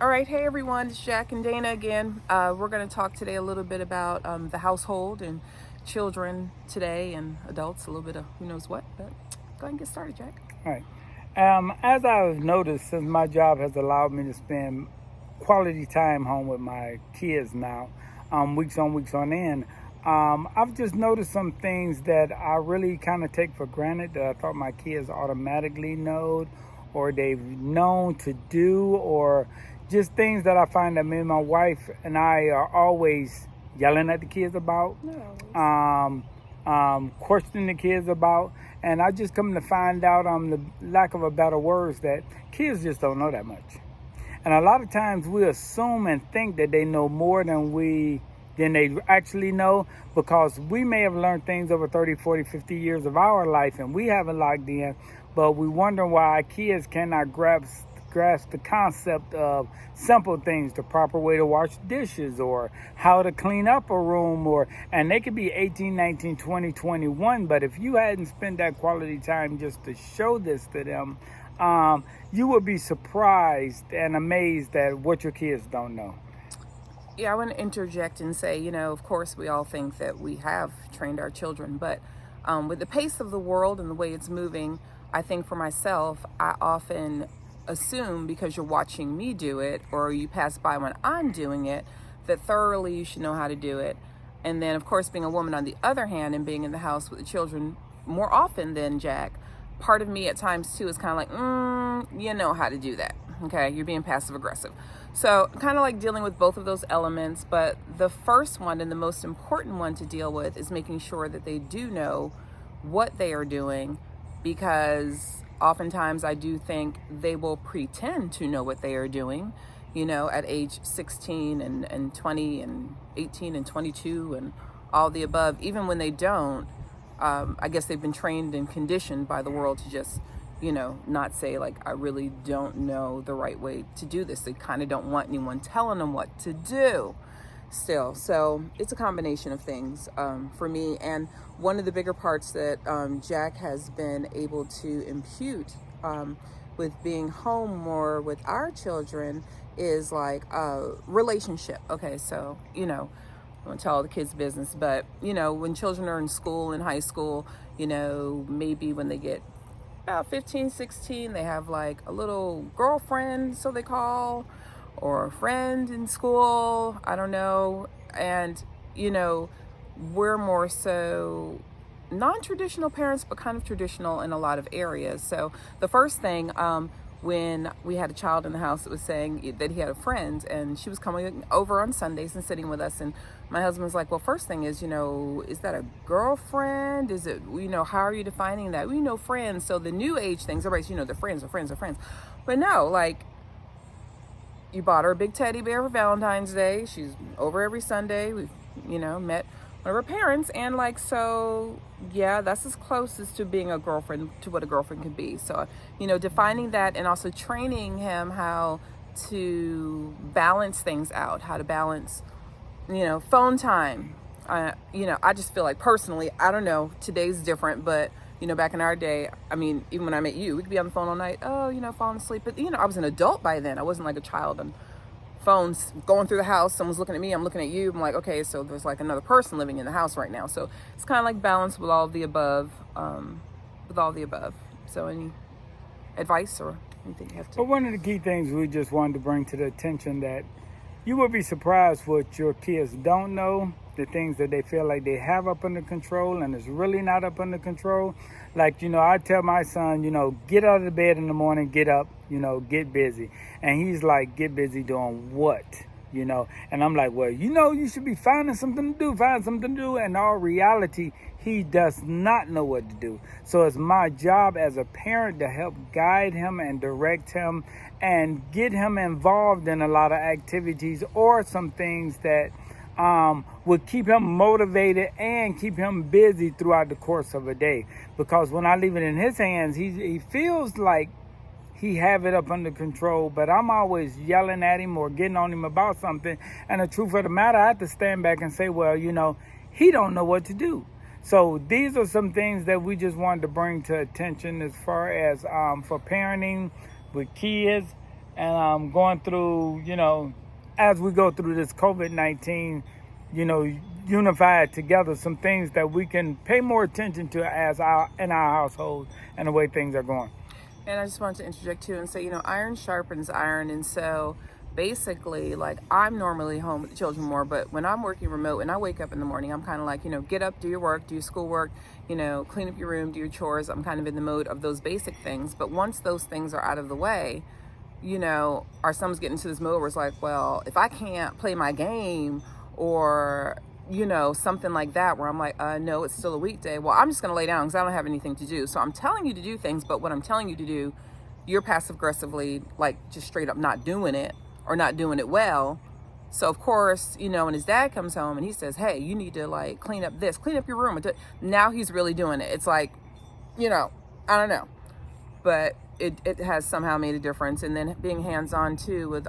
All right, hey everyone, it's Jack and Dana again. We're going to talk today a little bit about the household and children today and adults, a little bit of who knows what, but go ahead and get started, Jack. All right. As I've noticed, since my job has allowed me to spend quality time home with my kids now, weeks on end, I've just noticed some things that I really kind of take for granted that I thought my kids automatically know or they've known to do, or just things that I find that me and my wife and I are always yelling at the kids about, questioning the kids about. And I just come to find out, the lack of a better words, that kids just don't know that much. And a lot of times we assume and think that they know more than they actually know, because we may have learned things over 30, 40, 50 years of our life and we haven't locked in, but we wonder why our kids cannot grasp the concept of simple things, the proper way to wash dishes or how to clean up a room, and they could be 18, 19, 20, 21, but if you hadn't spent that quality time just to show this to them, you would be surprised and amazed at what your kids don't know. Yeah, I want to interject and say, of course we all think that we have trained our children, but with the pace of the world and the way it's moving, I think for myself, I often assume because you're watching me do it or you pass by when I'm doing it, that thoroughly you should know how to do it. And then, of course, being a woman on the other hand and being in the house with the children more often than Jack, part of me at times too is kind of like, you know how to do that. Okay, you're being passive aggressive. So kind of like dealing with both of those elements. But the first one and the most important one to deal with is making sure that they do know what they are doing, because oftentimes I do think they will pretend to know what they are doing, at age 16 and 20 and 18 and 22 and all the above. Even when they don't, I guess they've been trained and conditioned by the world to just, not say like, I really don't know the right way to do this. They kind of don't want anyone telling them what to do still. So it's a combination of things for me. And one of the bigger parts that Jack has been able to impute with being home more with our children is like relationship. Okay, so, I won't tell all the kids' business, but, when children are in school, in high school, maybe when they get about 15, 16, they have like a little girlfriend, so they call, or a friend in school, I don't know. And, we're more so non-traditional parents, but kind of traditional in a lot of areas. So the first thing, when we had a child in the house that was saying that he had a friend and she was coming over on Sundays and sitting with us, and my husband was like, well, first thing is, is that a girlfriend? Is it, how are you defining that? We know friends. So the new age things, everybody's, they're friends, are friends. But no, like, you bought her a big teddy bear for Valentine's Day. She's over every Sunday. We've, met one of her parents. And like, so yeah, that's as close as to being a girlfriend to what a girlfriend can be. So, defining that and also training him how to balance things out, how to balance, phone time. I just feel like personally, I don't know, today's different, but back in our day, I mean, even when I met you, we could be on the phone all night. Oh, falling asleep. But, I was an adult by then. I wasn't like a child on phones going through the house. Someone's looking at me. I'm looking at you. I'm like, okay, so there's like another person living in the house right now. So it's kind of like balance with all of the above, So any advice or anything you have to? But one of the key things we just wanted to bring to the attention, that you will be surprised what your kids don't know, the things that they feel like they have up under control and it's really not up under control. Like, I tell my son, get out of the bed in the morning, get up, get busy. And he's like, get busy doing what? And I'm like, well, you should be finding something to do, And in all reality, he does not know what to do. So it's my job as a parent to help guide him and direct him and get him involved in a lot of activities or some things that would keep him motivated and keep him busy throughout the course of a day. Because when I leave it in his hands, he feels like he have it up under control, but I'm always yelling at him or getting on him about something. And the truth of the matter, I have to stand back and say, well, he don't know what to do. So these are some things that we just wanted to bring to attention as far as for parenting with kids. and going through, as we go through this COVID-19, unified together, some things that we can pay more attention to in our household and the way things are going. And I just wanted to interject too and say, iron sharpens iron. And so basically, like, I'm normally home with the children more, but when I'm working remote and I wake up in the morning, I'm kind of like, get up, do your work, do your schoolwork, clean up your room, do your chores. I'm kind of in the mode of those basic things. But once those things are out of the way, our son's getting to this mode where it's like, well, if I can't play my game or something like that, where I'm like, no, it's still a weekday. Well, I'm just going to lay down because I don't have anything to do. So I'm telling you to do things, but what I'm telling you to do, you're passive aggressively, like, just straight up not doing it or not doing it well. So of course, when his dad comes home and he says, hey, you need to, like, clean up your room. Now he's really doing it. It's like, I don't know, but it has somehow made a difference. And then being hands-on too with,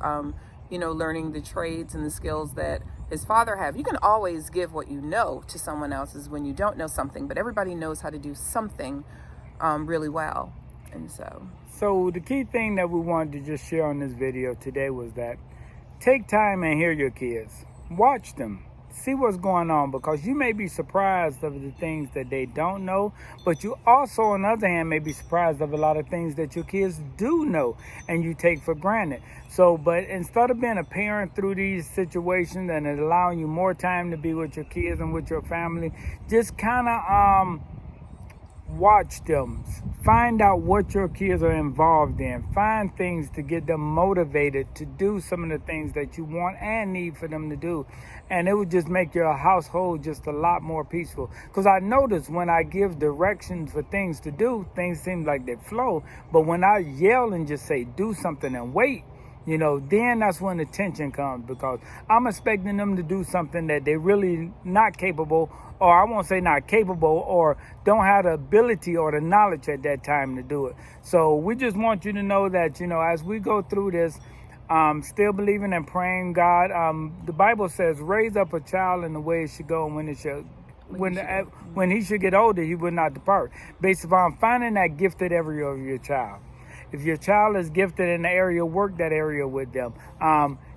learning the trades and the skills that his father have. You can always give what you know to someone else is when you don't know something, but everybody knows how to do something really well. And so the key thing that we wanted to just share on this video today was that take time and hear your kids. Watch them. See what's going on, because you may be surprised of the things that they don't know, but you also, on the other hand, may be surprised of a lot of things that your kids do know and you take for granted. So, but instead of being a parent through these situations and it allowing you more time to be with your kids and with your family, just kind of watch them. Find out what your kids are involved in. Find things to get them motivated to do some of the things that you want and need for them to do. And it would just make your household just a lot more peaceful. Because I notice when I give directions for things to do, things seem like they flow. But when I yell and just say, do something and wait, then that's when the tension comes, because I'm expecting them to do something that they're really not capable, or I won't say not capable, or don't have the ability or the knowledge at that time to do it. So we just want you to know that, as we go through this, still believing and praying God. The Bible says, raise up a child in the way it should go, and when he should get older, he will not depart. Based upon finding that gifted area of your child. If your child is gifted in the area, work that area with them.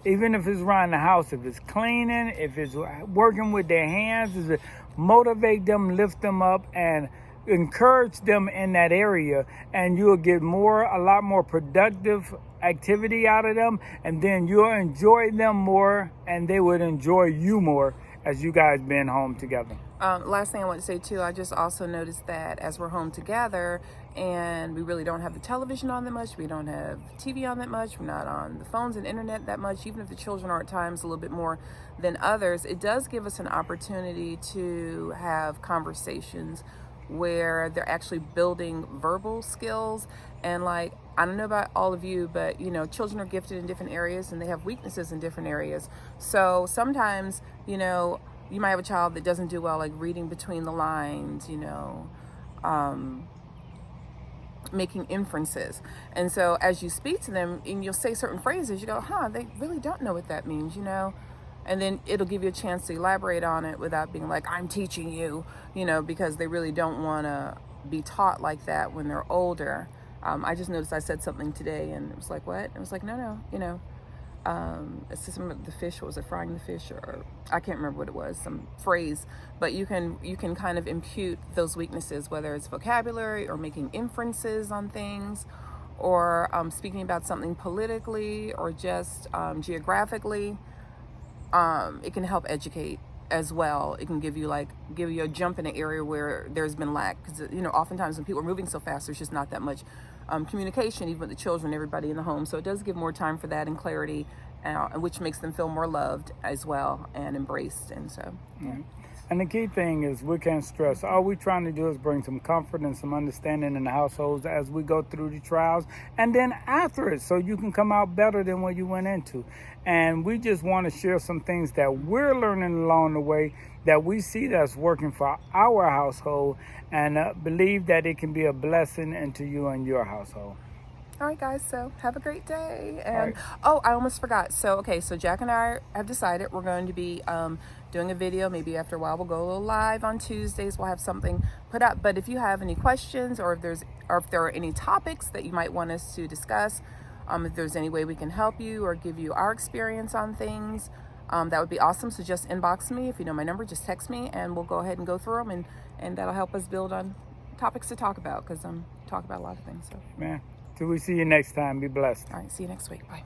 Even if it's around the house, if it's cleaning, if it's working with their hands, motivate them, lift them up, and encourage them in that area. And you'll get a lot more productive activity out of them. And then you'll enjoy them more, and they would enjoy you more as you guys being home together. Last thing I want to say too, I just also noticed that as we're home together and we really don't have the television on that much, we don't have TV on that much, we're not on the phones and internet that much, even if the children are at times a little bit more than others, it does give us an opportunity to have conversations where they're actually building verbal skills. And like, I don't know about all of you, but children are gifted in different areas and they have weaknesses in different areas. So sometimes, you might have a child that doesn't do well, like reading between the lines, making inferences. And so as you speak to them and you'll say certain phrases, you go, they really don't know what that means, and then it'll give you a chance to elaborate on it without being like, I'm teaching you, because they really don't want to be taught like that when they're older. I just noticed I said something today and it was like, what? It was like, no, it's just the fish, was it frying the fish, or I can't remember what it was, some phrase, but you can kind of impute those weaknesses, whether it's vocabulary or making inferences on things, or speaking about something politically or just geographically. It can help educate as well. It can give you a jump in an area where there's been lack, because oftentimes when people are moving so fast, there's just not that much communication, even with the children, everybody in the home. So it does give more time for that and clarity, which makes them feel more loved as well and embraced. And so, yeah. And the key thing is, we can't stress. All we're trying to do is bring some comfort and some understanding in the households as we go through the trials, and then after it, so you can come out better than what you went into. And we just want to share some things that we're learning along the way that we see that's working for our household, and believe that it can be a blessing into you and your household. All right, guys, so have a great day. And right. Oh, I almost forgot. So Jack and I have decided we're going to be doing a video. Maybe after a while we'll go live on Tuesdays. We'll have something put up. But if you have any questions, or if there are any topics that you might want us to discuss, If there's any way we can help you or give you our experience on things, that would be awesome. So just inbox me. If you know my number, just text me and we'll go ahead and go through them, and that'll help us build on topics to talk about, because I'm talking about a lot of things. So, Man, till we see you next time, be blessed. all right, see you next week. Bye.